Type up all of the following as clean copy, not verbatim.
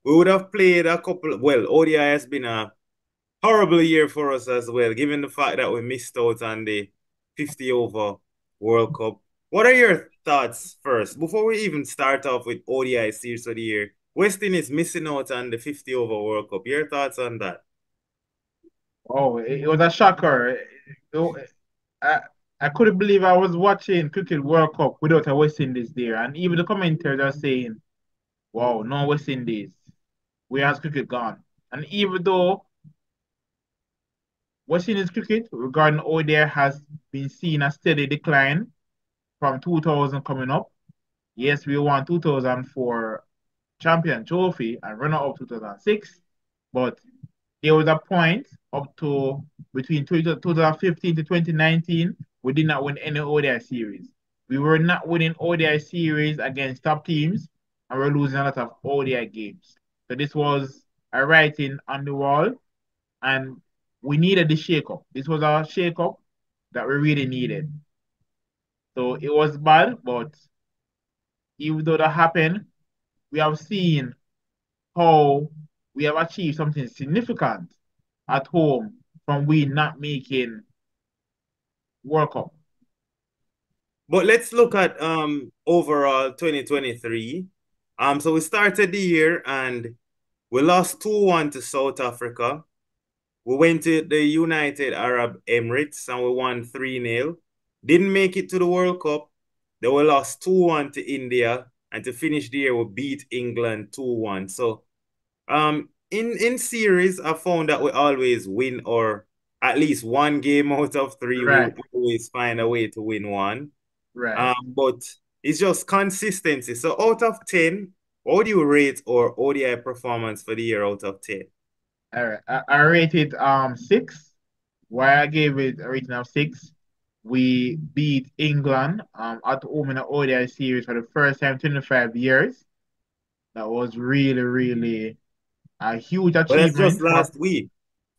we would have played a couple. Well, ODI has been a horrible year for us as well, given the fact that we missed out on the 50 over World Cup. What are your thoughts first, before we even start off with ODI Series of the year? West Indies missing out on the 50 over World Cup. Your thoughts on that? Oh, it was a shocker. I, I couldn't believe I was watching Cricket World Cup without a West Indies there. And even the commentators are saying, wow, no West Indies. Where's cricket gone? And even though West Indies cricket regarding ODI has been seeing a steady decline from 2000 coming up. Yes, we won 2004 champion trophy and runner up 2006, but there was a point up to between 2015 to 2019, we did not win any ODI series. We were not winning ODI series against top teams, and we're losing a lot of ODI games. So this was a writing on the wall, and we needed the shake-up. This was a shake-up that we really needed. So it was bad, but even though that happened, we have seen how we have achieved something significant at home from we not making World Cup. But let's look at overall 2023. So we started the year and we lost 2-1 to South Africa. We went to the United Arab Emirates and we won 3-0. Didn't make it to the World Cup. Then we lost 2-1 to India. And to finish the year, we beat England 2-1. So in series, I found that we always win, or at least one game out of three, we Right, would always find a way to win one. right. But it's just consistency. So out of 10, what do you rate our ODI performance for the year out of 10? All right. I rated 6. Why I gave it a rating of 6. We beat England at home in the ODI series for the first time in 25 years. That was really, really a huge But that's just achievement for last week.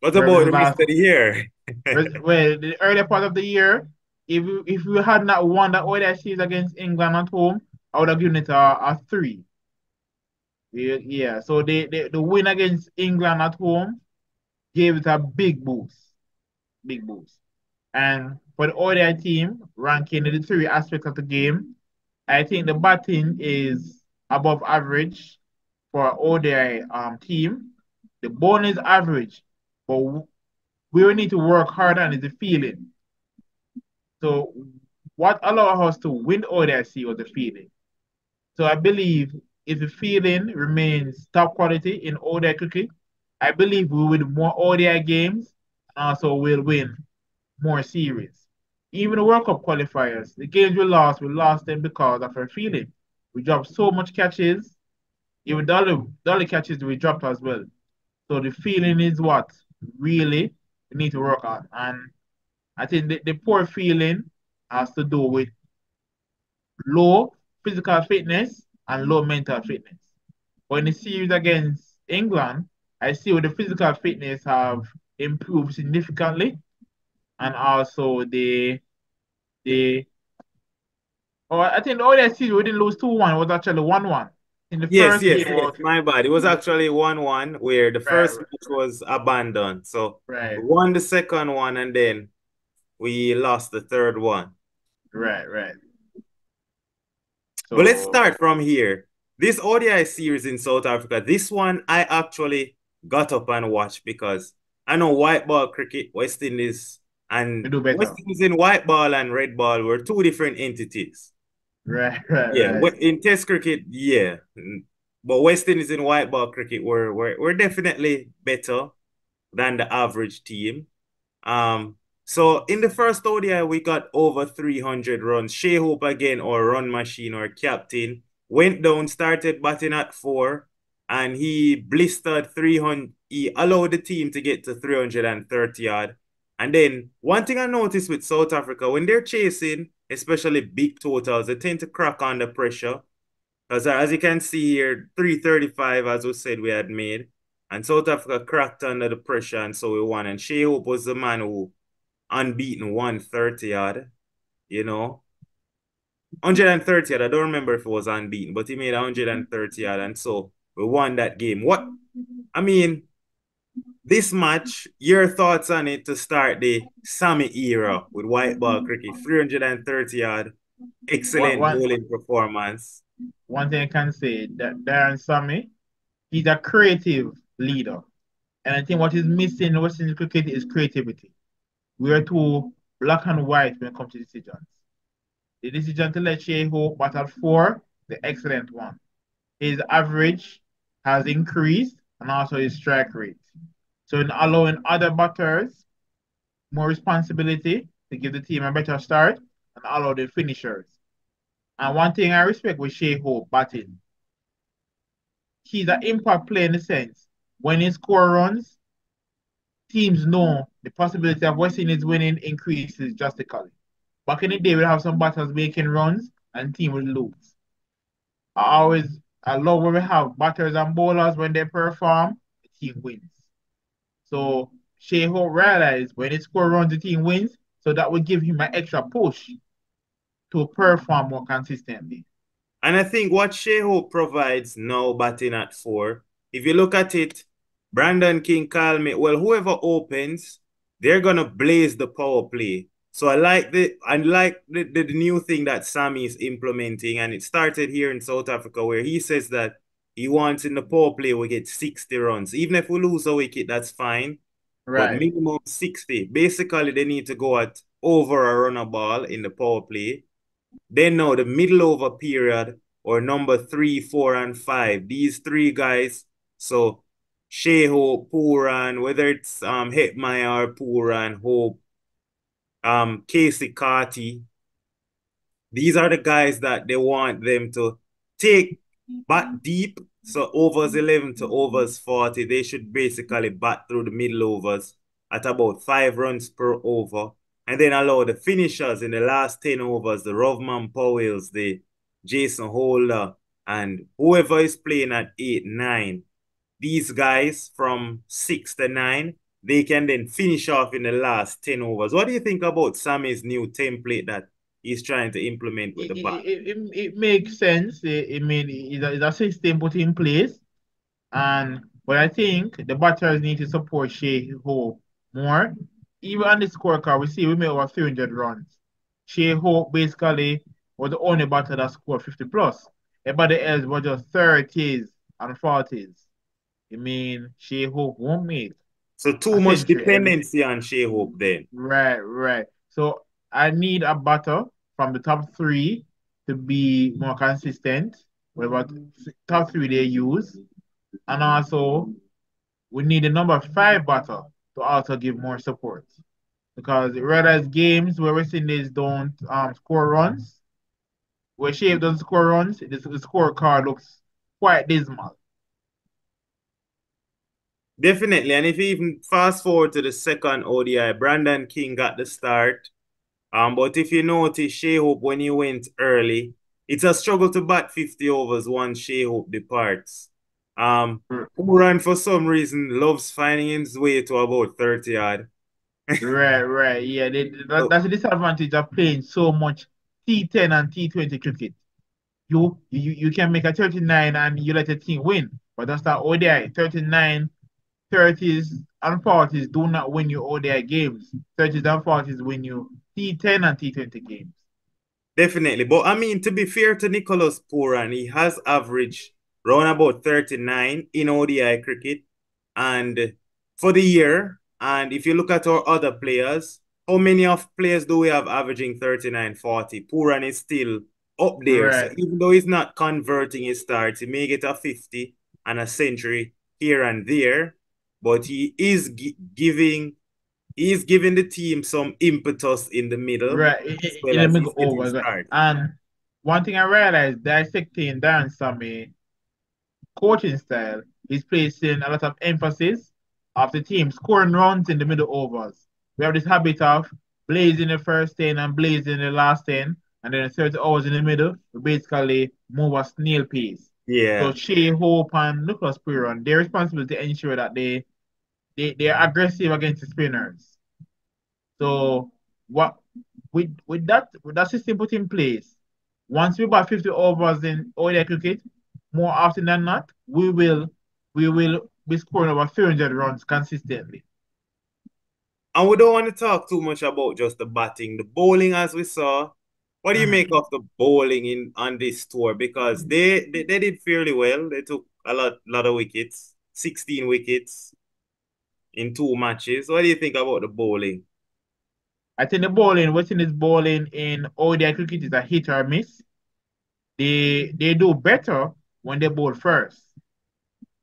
What about the the rest last. of the year? Well, the earlier part of the year, if we had not won that ODI series against England at home, I would have given it a 3. Yeah, yeah. So the win against England at home gave it a big boost, big boost. And for the ODI team, ranking in the 3 aspects of the game, I think the batting is above average for ODI team. The bowling is average, but we will need to work harder on is the feeling. So what allowed us to win ODIC was the feeling. So I believe if the fielding remains top quality in ODI cricket, I believe we will win more ODI games and also we'll win more series. Even the World Cup qualifiers, the games we lost them because of our fielding. We dropped so much catches, even the other catches we dropped as well. So the feeling is what really we need to work on. And I think the poor feeling has to do with low physical fitness and low mental fitness. But in the series against England, I see where the physical fitness have improved significantly, and also the oh I think the other series we didn't lose 2-1, it was actually 1-1. In the Yes, first yes, game yes. was My bad. It was actually 1-1 where the right, first match was abandoned. So we right, won the second one and then we lost the third one. right, right. But let's So start from here. This ODI series in South Africa, this one I actually got up and watched because I know white ball cricket, West Indies, we and do West better. Indies in white ball and red ball were two different entities. Right, right, Yeah, right. in Test cricket, yeah. But West Indies in white ball cricket were definitely better than the average team. So in the first ODI, we got over 300 runs. Shea Hope again, or run machine or captain, went down, started batting at 4, and he blistered 300. He allowed the team to get to 330 odd. And then one thing I noticed with South Africa, when they're chasing, especially big totals, they tend to crack under pressure. As you can see here, 335, as we said, we had made. And South Africa cracked under the pressure, and so we won. And Shea Hope was the man who unbeaten 130 odd, you know. 130 odd. I don't remember if it was unbeaten, but he made 130 odd. And so we won that game. I mean, this match, your thoughts on it to start the Sammy era with white ball cricket, 330 yard, One, excellent one, bowling performance. one thing I can say that Darren Sammy, he's a creative leader. And I think what is missing in West Indies cricket is creativity. We are too black and white when it comes to decisions. The decision to let Shea Hope bat at four, the excellent one. His average has increased and also his strike rate. So in allowing other batters more responsibility to give the team a better start and allow the finishers. And one thing I respect with Shea Hope batting, he's an impact player in the sense when he score runs, teams know the possibility of West Indies winning increases drastically. Back in the day, we'd have some batters making runs and team would lose. I love when we have batters and bowlers when they perform, the team wins. So Shea Hope realized when he score runs, the team wins. So that would give him an extra push to perform more consistently. And I think what Shea Hope provides now batting at four, if you look at it, Brandon King, well, whoever opens, they're gonna blaze the power play. So I like the new thing that Sammy is implementing, and it started here in South Africa where he says that he wants in the power play we get 60 runs. Even if we lose a wicket, that's fine. But Right. minimum 60. Basically, they need to go at over a run a ball in the power play. Then now the middle over period or number 3, 4, and 5. These three guys. So Sheho, Puran, whether it's Hetmeyer, Puran, Hope, Casey Carty, these are the guys that they want them to take bat deep. So overs 11 to overs 40, they should basically bat through the middle overs at about 5 runs per over. And then allow the finishers in the last 10 overs, the Rovman Powells, the Jason Holder, and whoever is playing at 8, 9. These guys from 6 to 9, they can then finish off in the last 10 overs. What do you think about Sammy's new template that he's trying to implement with It, the bat? it makes sense. I mean, it's a system put in place. But I think the batters need to support Shea Hope more. Even on the scorecard, we see we made over 300 runs. Shea Hope basically was the only batter that scored 50 plus. Everybody else was just 30s and 40s. I mean, Shea Hope won't make So a too much century every dependency on Shea Hope then. right, right. So I need a batter from the top three to be more consistent. Whatever top three they use. And also we need a number five batter to also give more support. Because whereas games where West Indies don't score runs, where Shave doesn't score runs, the scorecard looks quite dismal. Definitely. And if you even fast forward to the second ODI, Brandon King got the start. But if you notice, Shea Hope, when he went early, it's a struggle to bat 50 overs once Shea Hope departs. Puran, for some reason, loves finding his way to about 30 yard. Right, right. Yeah, So that's the disadvantage of playing so much T10 and T20 cricket. You can make a 39 and you let a team win. But that's not ODI. 39, 30s, and 40s do not win you ODI games. 30s and 40s win you T10 and T20 games. definitely. But I mean, to be fair to Nicholas Puran, he has averaged around about 39 in ODI cricket. And for the year, and if you look at our other players, how many of players do we have averaging 39, 40? Puran is still up there. So Right. even though he's not converting his starts, he may get a 50 and a century here and there, but he is giving the team some impetus in the middle Right. as well In the as middle he's getting overs. Right. started. And one thing I realized dissecting Dan Sammy coaching style is placing a lot of emphasis of the team scoring runs in the middle overs. We have this habit of blazing the first 10 and blazing the last 10, and then the 30 overs in the middle, we basically move a snail pace. So Yeah, Shea Hope and Nicholas Piron, their responsibility to ensure that they're aggressive against the spinners. So what with that system put in place, once we bat 50 overs in ODI cricket, more often than not, we will we will be scoring over 300 runs consistently. And we don't want to talk too much about just the batting, the bowling as we saw. What do you make Mhm. of the bowling in on this tour? Because they did fairly well. They took a lot of wickets, 16 wickets in 2 matches. What do you think about the bowling? I think the bowling, West Indies bowling in ODI cricket is a hit or miss. They do better when they bowl first.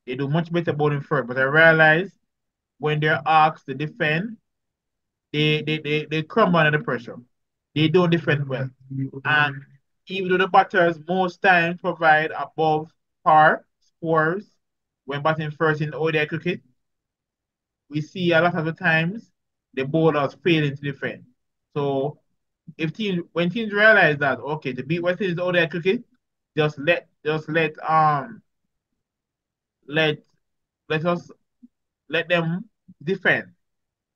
They do much better bowling first. But I realize when they're asked to defend, they crumble under the pressure. They don't defend well. And even though the batters most times provide above par scores when batting first in ODI cricket, we see a lot of the times the bowlers failing to defend. So if teams when teams realize that okay, to beat West Indies ODI cricket, just let let us let them defend.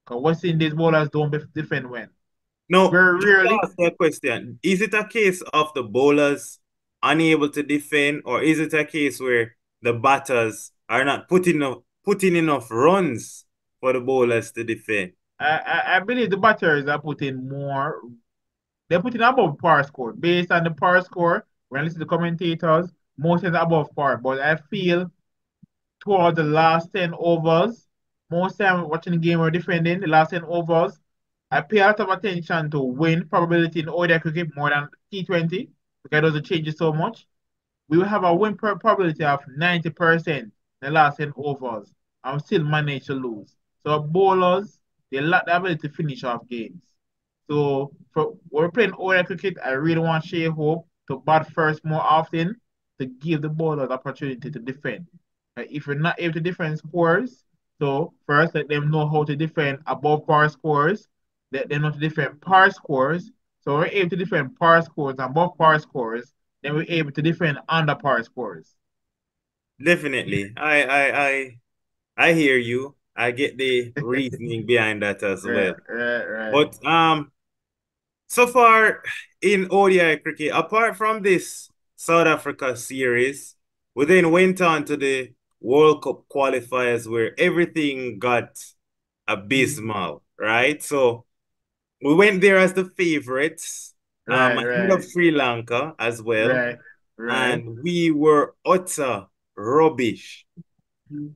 Because West Indies bowlers don't defend when. No, Very just to rarely. ask you a question. Is it a case of the bowlers unable to defend, or is it a case where the batters are not putting enough runs for the bowlers to defend? I believe the batters are putting more. They're putting above par score. Based on the par score, when I listen to the commentators, most is above par. But I feel toward the last 10 overs, most time watching the game or defending the last 10 overs, I pay a lot of attention to win probability in ODI cricket more than T20 because it doesn't change so much. We will have a win probability of 90% in the last 10 overs and we still manage to lose. So bowlers, they lack the ability to finish off games. So for when we're playing ODI cricket, I really want Shea Hope to bat first more often to give the bowlers opportunity to defend. If you're not able to defend scores, so first let them know how to defend above par scores, let them know to defend par scores. So we're able to defend par scores and above par scores, then we're able to defend under par scores. Definitely. I hear you. I get the reasoning behind that as Right, well. right, right. But so far in ODI cricket, apart from this South Africa series, we then went on to the World Cup qualifiers where everything got abysmal, right? So we went there as the favorites, Right, ahead of right, Sri Lanka as well, right, right. and we were utter rubbish.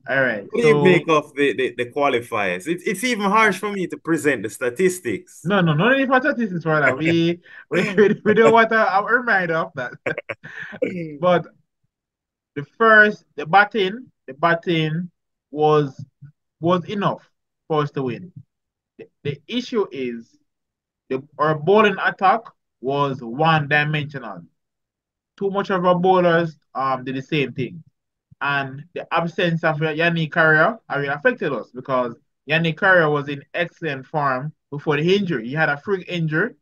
All right. What do you So make of the qualifiers? It's even harsh for me to present the statistics. no need for statistics for that. We don't want to remind of that. But the batting was was enough for us to win. The issue is our bowling attack was one dimensional. Too much of our bowlers did the same thing. And the absence of Yannick Carrier really affected us because Yannick Carrier was in excellent form before the injury. He had a freak injury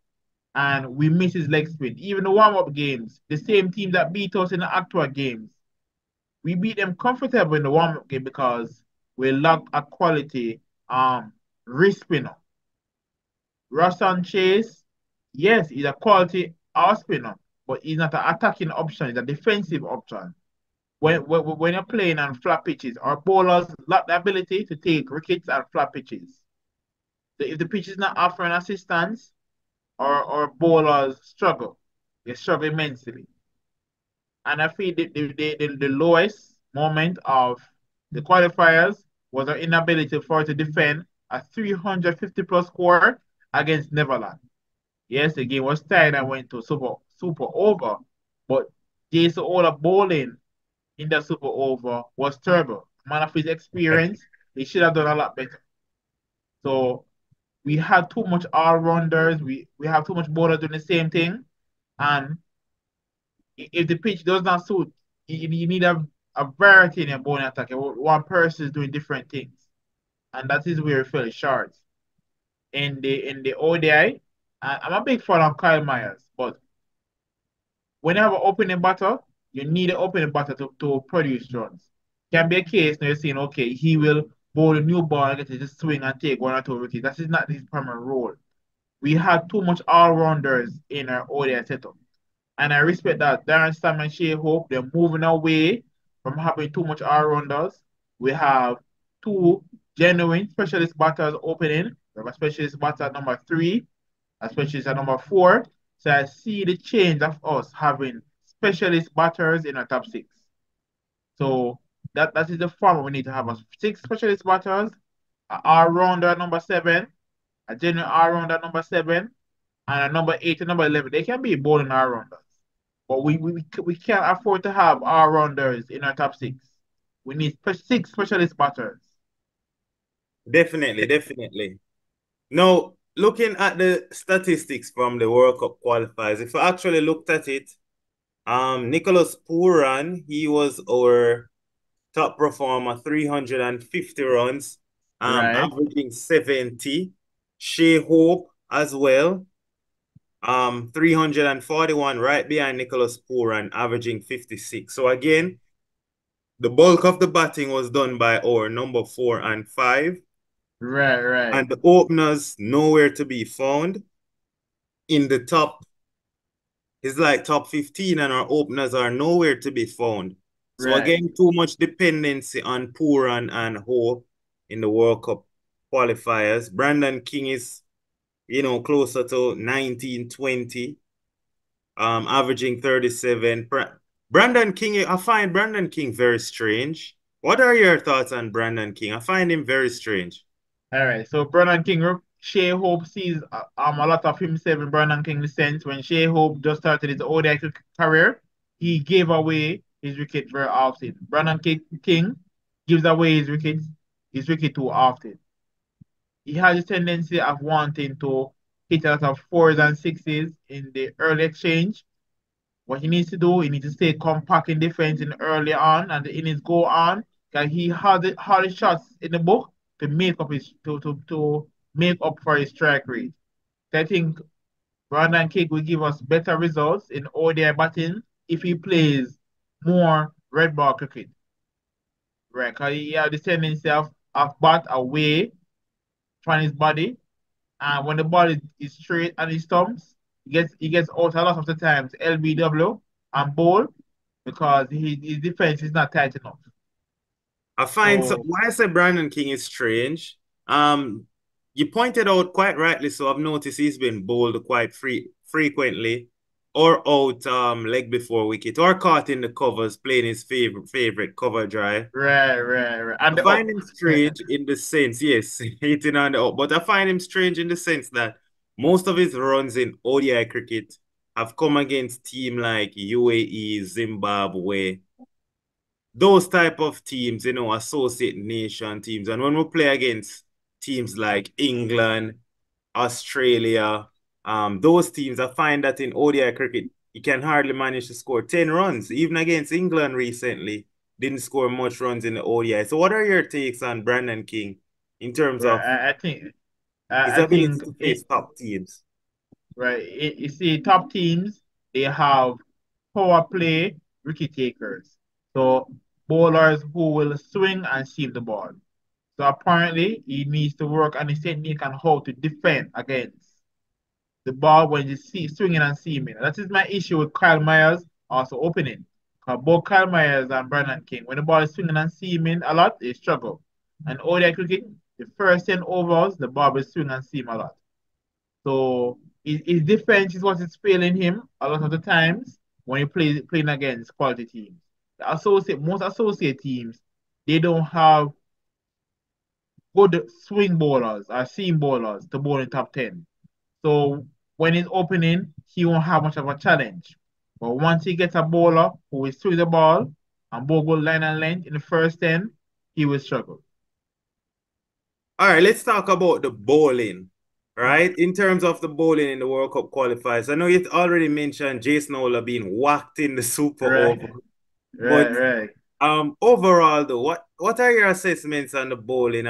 and we missed his leg spin. Even the warm-up games, the same team that beat us in the actual games, we beat them comfortably in the warm-up game because we lacked a quality wrist spinner. Roshan Chase, yes, he's a quality off spinner, but he's not an attacking option, he's a defensive option. When you're playing on flat pitches, our bowlers lack the ability to take wickets and flat pitches. So if the pitch is not offering assistance, our bowlers struggle. They struggle immensely. And I feel the lowest moment of the qualifiers was our inability for us to defend a 350 plus score against Netherlands. Yes, the game was tied and went to super over, but Jason Ola bowling in the super over was terrible. Man of his experience, he should have done a lot better. So we had too much all rounders. We have too much bowlers doing the same thing, and if the pitch does not suit, you need a variety in your bowling attack. One person is doing different things, and that is where it fell short in the ODI. I'm a big fan of Kyle Myers, but when you have an opening batter, you need an opening batter to produce runs. Can be a case now you're saying, okay, he will bowl a new ball and get to just swing and take one or two wickets. That is not his primary role. We had too much all-rounders in our ODI setup. And I respect that. Darren Stam and Shea Hope, they're moving away from having too much all-rounders. We have two genuine specialist batters opening. We have a specialist batter at number three, a specialist at number four. So I see the change of us having specialist batters in our top six. So that is the form we need to have a six specialist batters, a all-rounder at number seven, a genuine all-rounder at number seven, and a number eight and number 11. They can be bowling all-rounders. But we can't afford to have all-rounders in our top six. We need six specialist batters. Definitely, definitely. Now, looking at the statistics from the World Cup qualifiers, if I actually looked at it, Nicholas Pooran, he was our top performer, 350 runs, Right, averaging 70. Shea Hope as well, 341, right behind Nicholas Pooran, averaging 56. So again, the bulk of the batting was done by our number 4 and 5. right. And the openers nowhere to be found in the top. It's like top 15, and our openers are nowhere to be found. So Right. again, too much dependency on Puran and Hope in the World Cup qualifiers. Brandon King is, closer to 19, 20, averaging 37. Brandon King, I find Brandon King very strange. What are your thoughts on Brandon King? I find him very strange. All right. So Brandon King, Shea Hope sees a lot of himself in Brandon King in the sense when Shea Hope just started his ODI career, he gave away his wicket very often. King gives away his wicket too often. He has a tendency of wanting to hit a lot of fours and sixes in the early exchange. What he needs to do, he needs to stay compact in defense in early on and the innings go on. Because he has the hardest shots in the book to make up for his strike rate. So I think Brandon Cake will give us better results in ODI batting if he plays more red ball cricket. Right, because he has the tendency of bat away from his body. And when the ball is straight and he stumps, he gets out a lot of the times LBW and bowl because his defense is not tight enough. I find So why I say Brandon King is strange. Um, you pointed out quite rightly, so I've noticed he's been bowled quite frequently, or out leg before wicket, or caught in the covers playing his favorite cover drive. right. And I the find up. him strange in the sense, yes, hitting on the up, but I find him strange in the sense that most of his runs in ODI cricket have come against team like UAE, Zimbabwe, those type of teams, associate nation teams. And when we play against teams like England, Australia, those teams, I find that in ODI cricket, you can hardly manage to score 10 runs. Even against England recently, didn't score much runs in the ODI. So what are your takes on Brandon King in terms Right, of I think his I ability think to it face top teams? right. You see, top teams they have power play wicket takers. So bowlers who will swing and seam the ball. So apparently he needs to work on his technique and how to defend against the ball when you see swinging and seaming. That is my issue with Kyle Myers also opening. Because both Kyle Myers and Brandon King, when the ball is swinging and seaming a lot, they struggle. And ODI cricket, the first 10 overs, the ball will swing and seam a lot. So his defense is what is failing him a lot of the times when he plays playing against quality teams. Most associate teams, they don't have good swing bowlers or seam bowlers to bowl in top 10. So when he's opening, he won't have much of a challenge. But once he gets a bowler who will swing the ball and bowl good line and length in the first 10, he will struggle. All right, let's talk about the bowling, right? In terms of the bowling in the World Cup qualifiers, I know you already mentioned Jason Ola being whacked in the Super Right, Over, but right. overall though, what are your assessments on the bowling?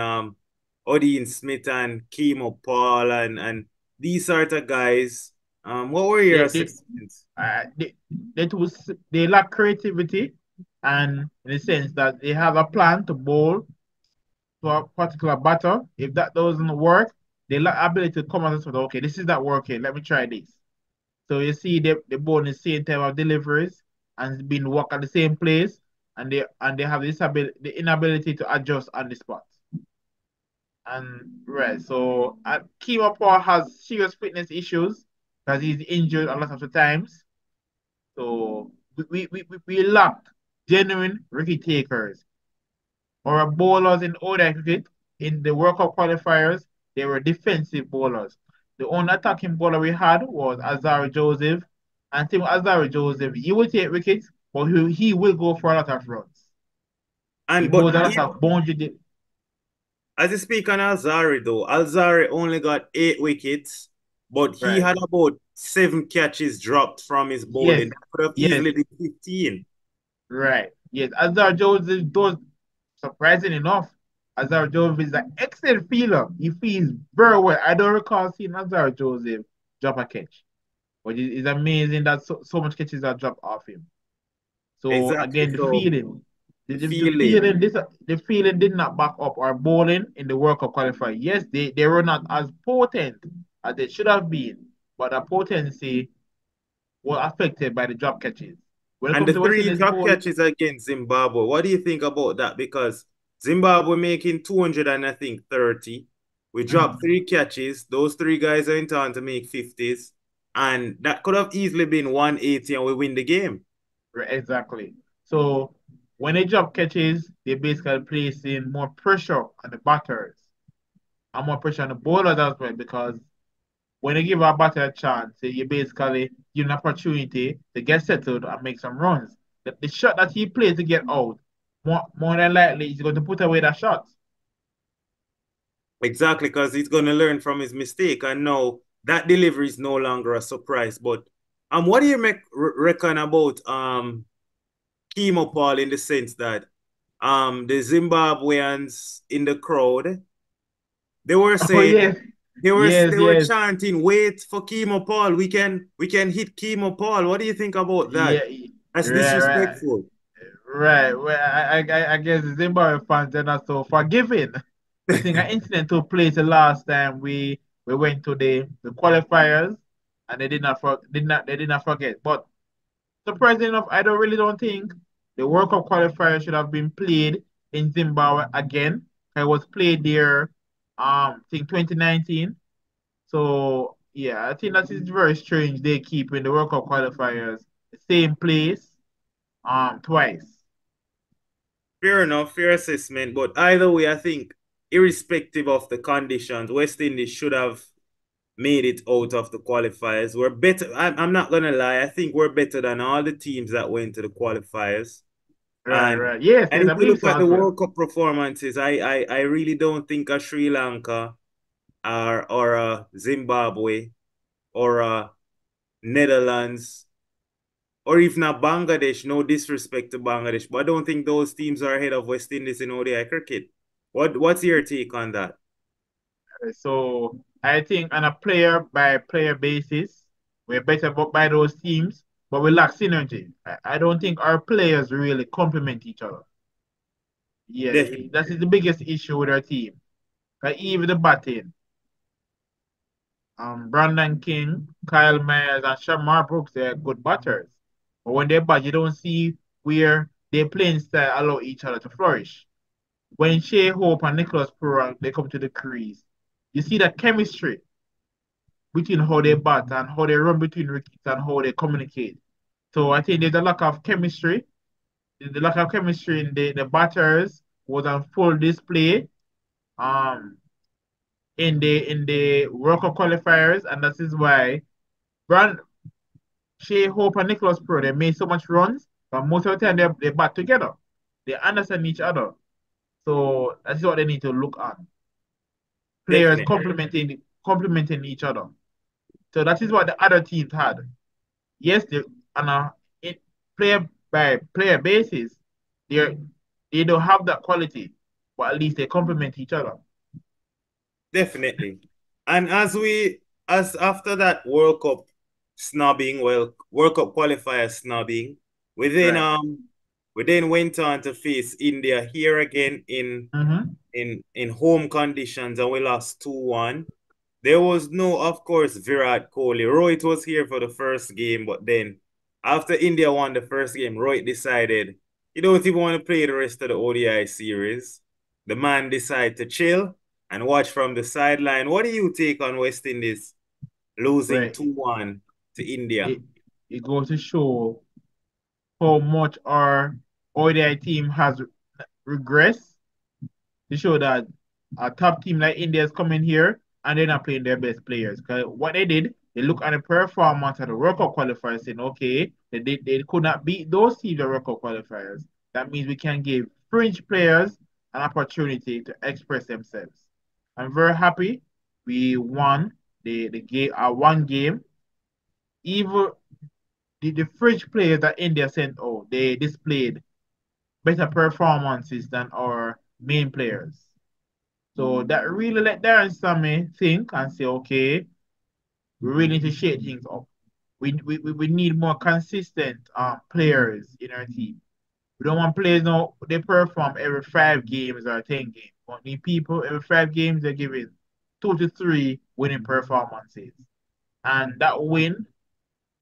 Odin Smith and Kimo Paul and these sort of guys. What were your They, assessments? uh, they, they lack creativity and in the sense that they have a plan to bowl to a particular batter. If that doesn't work, they lack ability to come out and say, okay, this is not working. Let me try this. So you see they bowl in the same type of deliveries and being work at the same place. and they have this ability, the inability to adjust on the spot. And right, so Kimo Paul has serious fitness issues because he's injured a lot of the times. So we lack genuine Ricky takers. Our bowlers in ODI cricket in the World Cup qualifiers, they were defensive bowlers. The only attacking bowler we had was Azari Joseph. And Tim Azari Joseph, he will take wickets, but he will go for a lot of runs. He And bowls but a lot of boundary. as you speak on Alzari though, Alzari only got 8 wickets, but he Right. had about 7 catches dropped from his Yes. bowling. That could have Yes. easily been 15. Right. Yes. Azar Joseph does surprising enough. Azar Joseph is an excellent fielder. He feels very well. I don't recall seeing Azar Joseph drop a catch. But it's amazing that so much catches are dropped off him. So Exactly. again, the So feeling, the, the the, the fielding. feeling, the feeling did not back up our bowling in the World Cup qualifier. Yes, they were not as potent as they should have been, but the potency was affected by the drop catches. When it And comes the to West three Indies drop bowling, catches against Zimbabwe. What do you think about that? Because Zimbabwe making 200 and I think 30. We dropped mhm, 3 catches. Those 3 guys are in time to make 50s. And that could have easily been 180 and we win the game. exactly. So when they drop catches, they basically placing more pressure on the batters and more pressure on the bowlers as well because when you give a batter a chance, you basically give an opportunity to get settled and make some runs. The shot that he plays to get out, more than likely, he's going to put away that shot. Exactly, because he's going to learn from his mistake. And now that delivery is no longer a surprise. But what do you reckon about Kemo Paul in the sense that the Zimbabweans in the crowd, they were Oh saying yes, they were yes, they were yes, chanting, "Wait for Kemo Paul. We can hit Kemo Paul." What do you think about that? yeah, That's right, right, disrespectful. right. Well, I guess the Zimbabwe fans are not so forgiving. I think an incident took place the last time we went to the qualifiers, and they did not forget. But surprisingly enough, I don't think the World Cup qualifier should have been played in Zimbabwe again. It was played there, I think 2019. So yeah, I think that is very strange. They keep in the World Cup qualifiers the same place, twice. Fair enough, fair assessment. But either way, I think irrespective of the conditions, West Indies should have made it out of the qualifiers. We're better. I'm not gonna lie. I think we're better than all the teams that went to the qualifiers. Right, And right. Yes, and yes, if I you believe look so at the as well. World Cup performances, I really don't think a Sri Lanka or a Zimbabwe or a Netherlands or even a Bangladesh. No disrespect to Bangladesh, but I don't think those teams are ahead of West Indies in ODI cricket. What's your take on that? So I think on a player by player basis, we're better by those teams, but we lack synergy. I don't think our players really complement each other. Yeah, that is Definitely. the biggest issue with our team. Even the batting, Brandon King, Kyle Myers, and Shamar Brooks, they're good batters. But when they bat, you don't see where their playing style allow each other to flourish. When Shea Hope and Nicholas Purang, they come to the crease, you see that chemistry between how they bat and how they run between wickets and how they communicate. So I think there's a lack of chemistry. The lack of chemistry in the batters was on full display. Um, in the World Cup qualifiers, and that is why Brand Shea Hope and Nicholas Pro they made so much runs, but most of the time they bat together. They understand each other. So that's what they need to look at. Players Definitely. complementing each other. So that is what the other teams had. Yes, they on a player by player basis, they they don't have that quality, but at least they complement each other. Definitely. And as after that World Cup snubbing, well, World Cup qualifier snubbing, we then Right. um we then went on to face India here again in Mm-hmm. in home conditions and we lost 2-1. There was no, of course, Virat Kohli. Rohit was here for the first game, but then after India won the first game, Rohit decided You don't even want to play the rest of the ODI series. The man decide to chill and watch from the sideline. What do you take on West Indies losing Right. 2-1 to India? It, it goes to show how much our ODI team has regressed to show that a top team like India is coming here and they're not playing their best players. Because what they did, they look at the performance of the World Cup qualifiers saying, okay, they could not beat those teams, the World Cup qualifiers. That means we can give fringe players an opportunity to express themselves. I'm very happy we won the game, one game. Even the fringe players that India sent out, they displayed better performances than our main players. So that really let Darren Sammy think and say, okay, we really need to shake things up. We need more consistent players in our team. We don't want players now, they perform every 5 games or 10 games. We need people every 5 games, they're giving 2 to 3 winning performances. And that win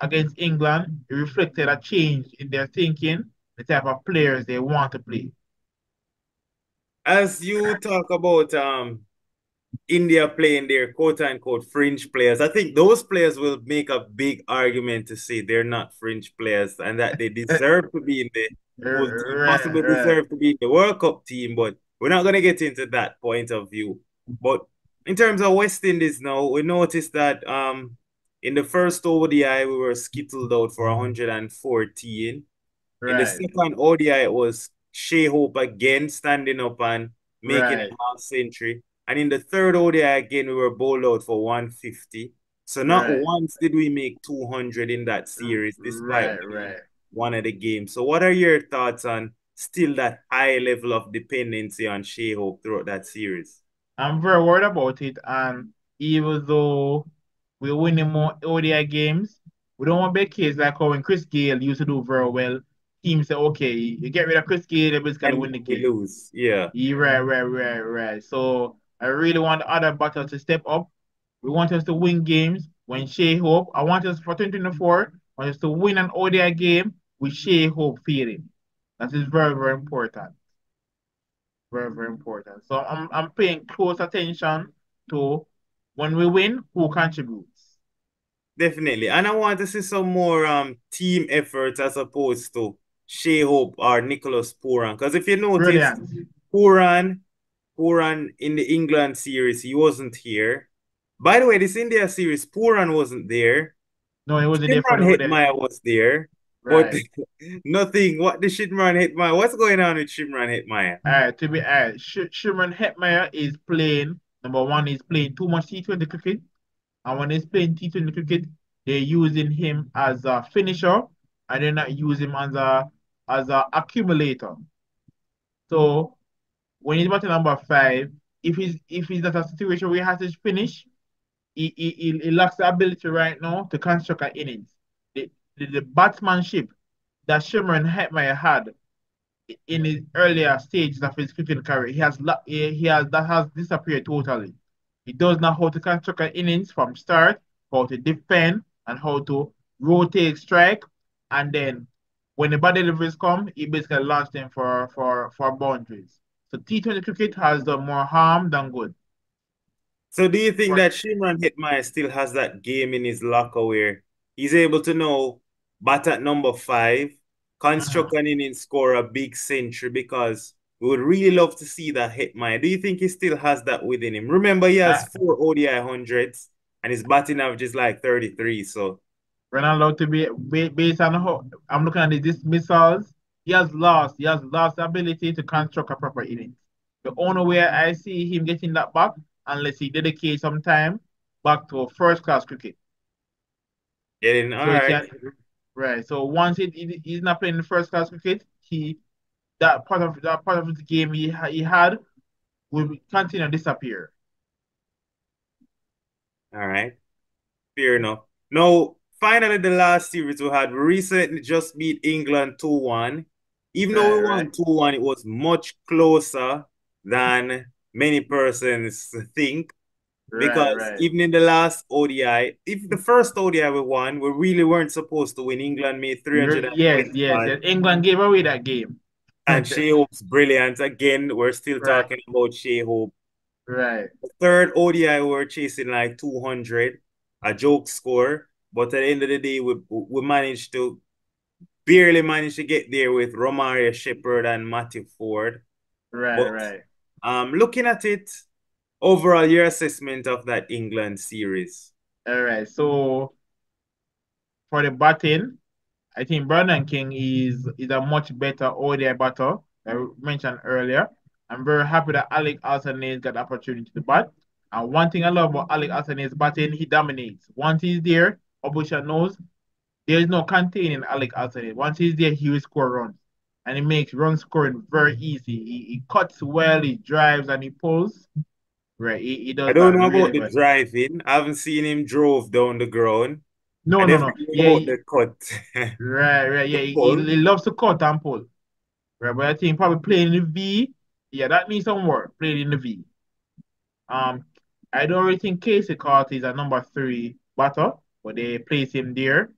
against England, it reflected a change in their thinking, the type of players they want to play. As you talk about India playing their quote unquote fringe players, I think those players will make a big argument to say they're not fringe players and that they deserve to be in the full team, Right, possibly right, deserve to be in the World Cup team, but we're not going to get into that point of view. But in terms of West Indies now, we noticed that in the first ODI, we were skittled out for 114. In the right, second ODI, it was Shea Hope again standing up and making a right, half century. And in the third ODI again, we were bowled out for 150. So not right, once did we make 200 in that series, despite right, winning right. one of the games. So what are your thoughts on still that high level of dependency on Shea Hope throughout that series? I'm very worried about it. And even though we're winning more ODI games, we don't want big case like how when Chris Gayle used to do very well. Teams say, okay, you get rid of Chris Gayle, they basically And win the we game. lose. Yeah. Yeah, right. So I really want the other battles to step up. We want us to win games when Shea Hope. I want us for 2024, I want us to win an ODI game with Shea Hope feeling. That is very, very important. Very important. So I'm paying close attention to when we win, who contributes. Definitely. And I want to see some more team efforts as opposed to Shea Hope or Nicholas Puran. Because if you notice, Brilliant. Puran, Puran in the England series, he wasn't here. By the way, this India series, Puran wasn't there. No, it wasn't there for Shimron Hetmeyer was there. But right. nothing. What the Shimron Hetmeyer? What's going on with Shimron Hetmeyer? To be Sherman Hetmeyer is playing. Number one, he's playing too much T20 cricket, and when he's playing T20 cricket, they're using him as a finisher, and they're not using him as a accumulator. So when he's batting number 5, if he's at a situation where he has to finish, he lacks the ability right now to construct an innings. The batsmanship that Sherman Hetmeyer had in his earlier stages of his cricket career, he has that has disappeared totally. He does know how to construct an innings from start, how to defend, and how to rotate strike, and then when the bad deliveries come, he basically launch them for boundaries. So T20 cricket has done more harm than good. So do you think Right. that Shimron Hetmeyer still has that game in his locker where he's able to know bat at number 5, construct Mhm. an inning, score a big century? Because we would really love to see that Hetmeyer. Do you think he still has that within him? Remember, he has Uh, 4 ODI hundreds and his batting average is like 33. So we're not allowed to based on how I'm looking at the dismissals. He has lost the ability to construct a proper innings. The only way I see him getting that back, unless he dedicates some time back to first class cricket. getting all So he right. can right. So once he's not playing the first class cricket, he that part of the game he had will continue to disappear. All right. Fair enough. Now, finally, the last series we had, we recently just beat England 2-1. Even though Right, we right, won 2-1, it was much closer than many persons think. right, Because right. even in the last ODI, if the first ODI we won, we really weren't supposed to win. England made Yes, yes, 321. yes. England gave away that game. And Shea Hope's brilliant. Again, we're still Right, talking about Shea Hope. right, The third ODI, we were chasing like 200, a joke score. But at the end of the day, we managed to barely managed to get there with Romario Shepherd and Matthew Ford. right, But right. looking at it, overall, your assessment of that England series. All right. So for the batting, I think Brandon King is a much better ODI batter I mentioned earlier. I'm very happy that Alec Alsanez got the opportunity to bat. And one thing I love about Alec Alsanez batting, he dominates. Once he's there, Obusha knows there is no containing Alec Alsanez. Once he's there, he will score runs. And he makes run scoring very easy. He cuts well, he drives, and he pulls. Right, he I does don't that know really about the well. driving. I haven't seen him drove down the ground. I No, no, no. definitely Yeah, know about the cut. right, right. The Yeah, pull. he loves to cut and pull. Right, but I think probably playing in the V, yeah, that needs some work. Playing in the V. Um, I don't really think Casey Carter is a number three batter, but they place him there.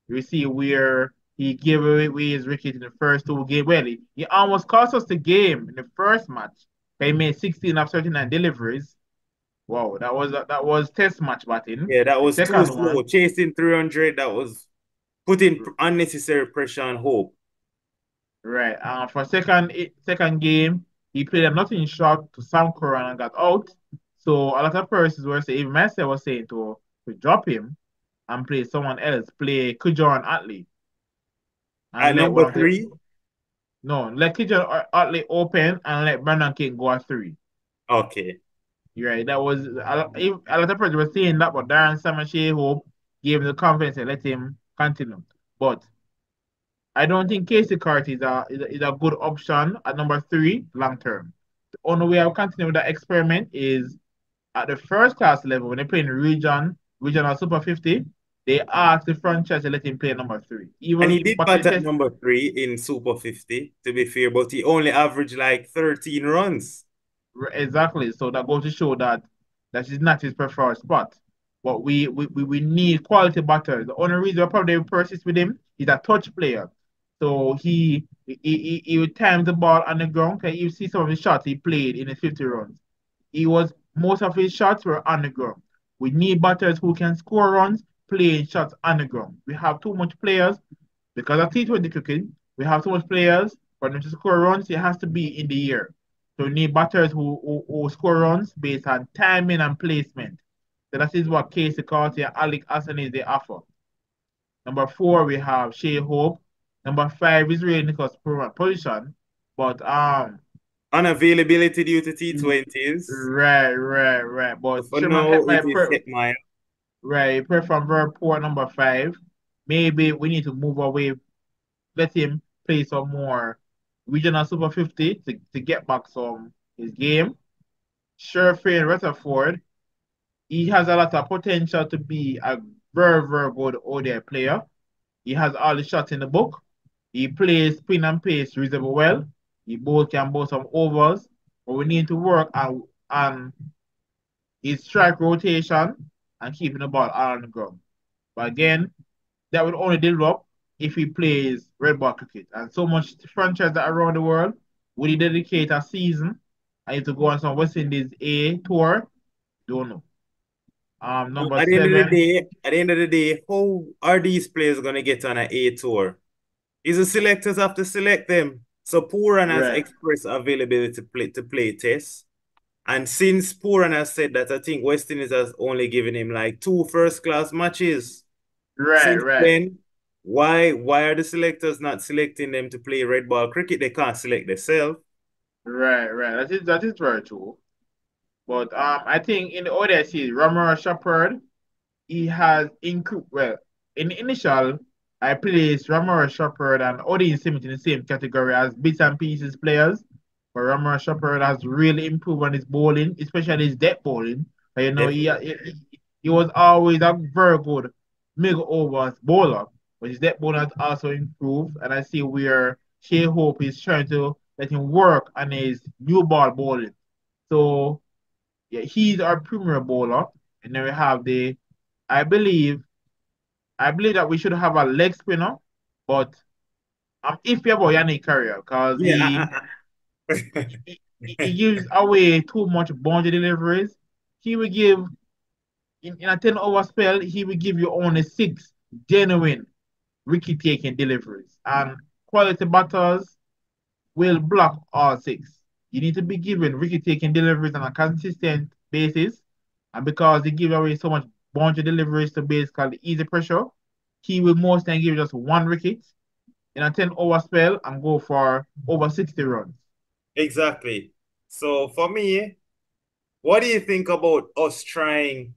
You see where he gave away his wicket in the first two games. Well, he almost cost us the game in the first match. He made 16 of 39 deliveries. Wow, that was test match batting. Yeah, that The was too second slow. one, Chasing 300, that was putting unnecessary pressure on Hope. right? For second game, he played a nothing shot to Sam Curran and got out. So a lot of persons were saying, even myself was saying to drop him and play someone else, play Kujon Atley, and At let number one of the three, no, let Kujon Atley open and let Brandon King go at three. okay. Right, that was a lot of persons were saying that, but Darren Samache Hope gave him the confidence and let him continue. But I don't think Casey Cart is a good option at number three long term. The only way I'll continue with that experiment is at the first class level when they play in regional Super 50, they ask the franchise to let him play number three. And Even he did back in bat the at test, number three in Super 50, to be fair, but he only averaged like 13 runs. exactly. So that goes to show that that is not his preferred spot. But we need quality batters. The only reason I probably persist with him is a touch player. So he would time the ball on the ground. Can you see some of the shots he played in the 50 runs? He was most of his shots were on the ground. We need batters who can score runs, playing shots on the ground. We have too much players because of T20 cricket. We have too much players for them to score runs. It has to be in the air. So we need batters who score runs based on timing and placement. So that is what Casey Carter and Alec Asani they offer. Number four, we have Shea Hope. Number five is really Nicholas position. But Unavailability due to T20s. right. So But for Sherman now, my it is Hetmeyer. right, from very poor number five. Maybe we need to move away, let him play some more regional Super 50 to get back some his game. Sherfane Rutherford, he has a lot of potential to be a very good ODI player. He has all the shots in the book. He plays spin and pace reasonably well. He both can both some overs, but we need to work on his strike rotation and keeping the ball out on the ground. But again, that would only develop if he plays red ball cricket. And so much franchises around the world, would he dedicate a season and need to go on some West Indies A tour? Don't know. Number At the end of the seven, day, how are these players gonna get on an A tour? Is the selectors have to select them. So Puran has right, expressed availability to play tests. And since Puran has said that, I think West Indies has only given him like two first class matches. right, Since right, then, why are the selectors not selecting them to play red ball cricket? They can't select themselves. right. That is very true. But I think in the ODI, Ramara Shepard he has increased. Well, in the initial, I placed Ramara Shepherd and Odin Simmons in the same category as bits and pieces players. But Ramara Shepherd has really improved on his bowling, especially his death bowling. But, Definitely. he was always a very good mega overs bowler, but his death bowling has also improved. And I see where Shea Hope is trying to let him work on his new ball bowling. So yeah, he's our premier bowler. And then we have I believe, I believe that we should have a leg spinner, but I'm iffy about Yannick career because Yeah, he gives away too much boundary deliveries. He will give in a 10 over spell, he will give you only six genuine Ricky taking deliveries. And quality batters will block all six. You need to be giving Ricky taking deliveries on a consistent basis. And because he gives away so much boundary deliveries to basically easy pressure, he will most time give just one wicket in a 10 over spell and go for over 60 runs. exactly. So for me, what do you think about us trying,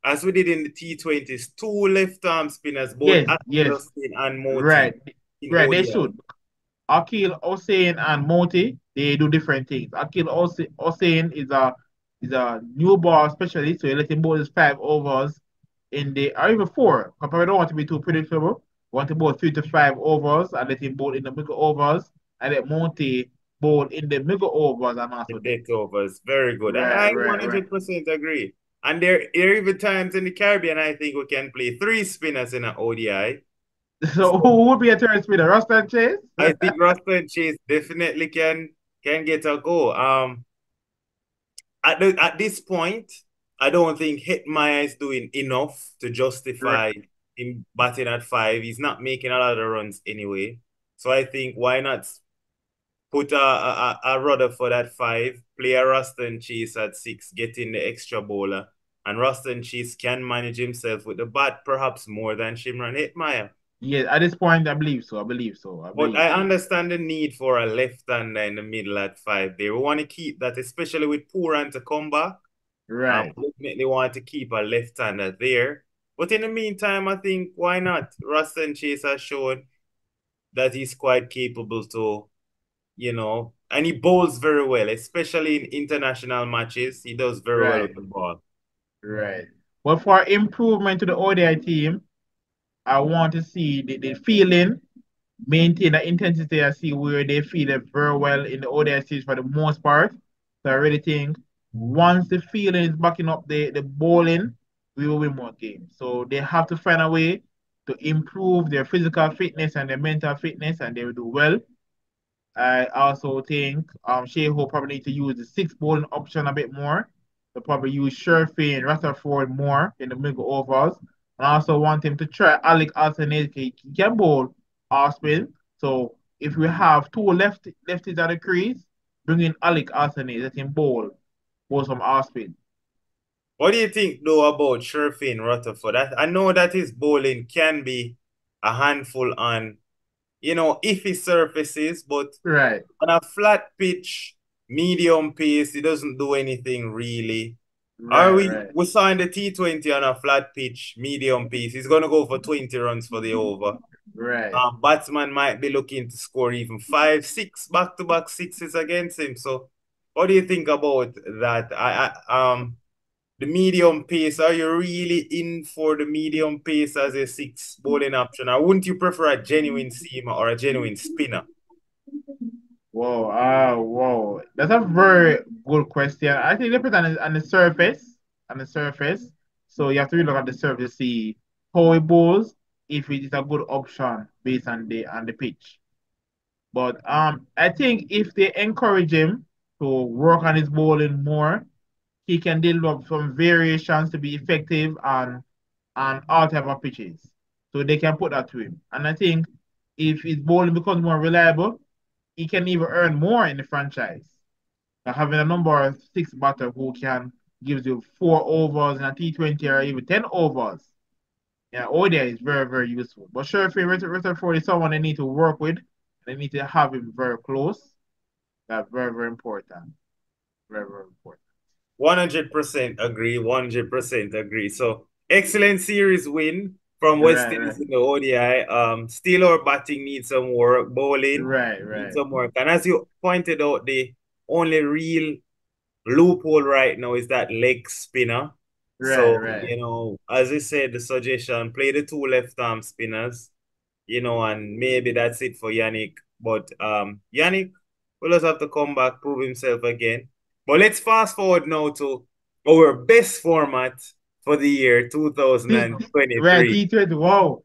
as we did in the T20s, two left arm spinners, both Yes, Akil yes, Hussain and Moti right, in right. They ODI? should. Akil Hussain and Moti, they do different things. Akil Hussain is a new ball specialist, so you let him bowl his 5 overs in the or even four. I probably don't want to be too predictable. Want to bowl 3 to 5 overs and let him bowl in the middle overs and let Monty bowl in the middle overs and The also death. death overs. Very good. Right, I right, right. 100% agree. And there are even times in the Caribbean, I think we can play three spinners in an ODI. So So who would be a third spinner? Ruston Chase? I think Rasta and Chase definitely can get a go. At this point, I don't think Hetmyer is doing enough to Right. justify him batting at five. He's not making a lot of runs anyway. So I think why not put a Rutherford at five, play a Ruston Chase at six, get in the extra bowler, and Ruston Chase can manage himself with the bat perhaps more than Shimron Hetmyer. Yeah, at this point, I believe so. I believe so. I But believe I so. understand the need for a left-hander in the middle at five there. We want to keep that, especially with Pooran to come back. Right. We definitely want to keep a left-hander there. But in the meantime, I think why not? Ruston Chase has shown that he's quite capable to, and he bowls very well, especially in international matches. He does very well Right. with the ball. Right. But for improvement to the ODI team, I want to see the feeling, maintain the intensity. I see where they feel it very well in the ODI series for the most part. So I really think once the feeling is backing up the bowling, we will win more games. So they have to find a way to improve their physical fitness and their mental fitness, and they will do well. I also think Sheho probably need to use the six bowling option a bit more. They'll probably use Sherfy and Rutherford more in the middle overs. And I also want him to try Alec alternate. He can bowl off spin. So if we have two lefties at the crease, bring in Alec alternate, let him bowl some off spin. What do you think, though, about Sherfin Rutherford? I know that his bowling can be a handful on, iffy surfaces, but Right, on a flat pitch, medium pace, he doesn't do anything really. Are right, we right, we saw in the T20 on a flat pitch, medium pace. He's gonna go for 20 runs for the over. right. Batsman might be looking to score even five, six back-to-back sixes against him. So what do you think about that? The medium pace, are you really in for the medium pace as a six bowling option? Or wouldn't you prefer a genuine seamer or a genuine spinner? Whoa, whoa. That's a very good question. I think they put on the surface, on the surface. So you have to really look at the surface to see how it bowls, if it is a good option based on the pitch. But I think if they encourage him to work on his bowling more, he can develop some variations to be effective on all type of pitches. So they can put that to him. And I think if his bowling becomes more reliable, he can even earn more in the franchise. Having a number of six batter who can gives you 4 overs in a T20 or even 10 overs. Yeah, ODI is very, very useful. But sure, if Rutherford is someone they need to work with, they need to have him very close. That's very, very important. Very, very important. 100% agree. 100% agree. So excellent series win from West Right, right. Indies in the ODI. Still our batting needs some work. Bowling Right, needs right. some work. And as you pointed out, the only real loophole right now is that leg spinner. Right, So, right. as I said, the suggestion, play the two left arm spinners, and maybe that's it for Yannick. But Yannick will just have to come back, prove himself again. But let's fast forward now to our best format for the year Right, 2023. T20. Wow.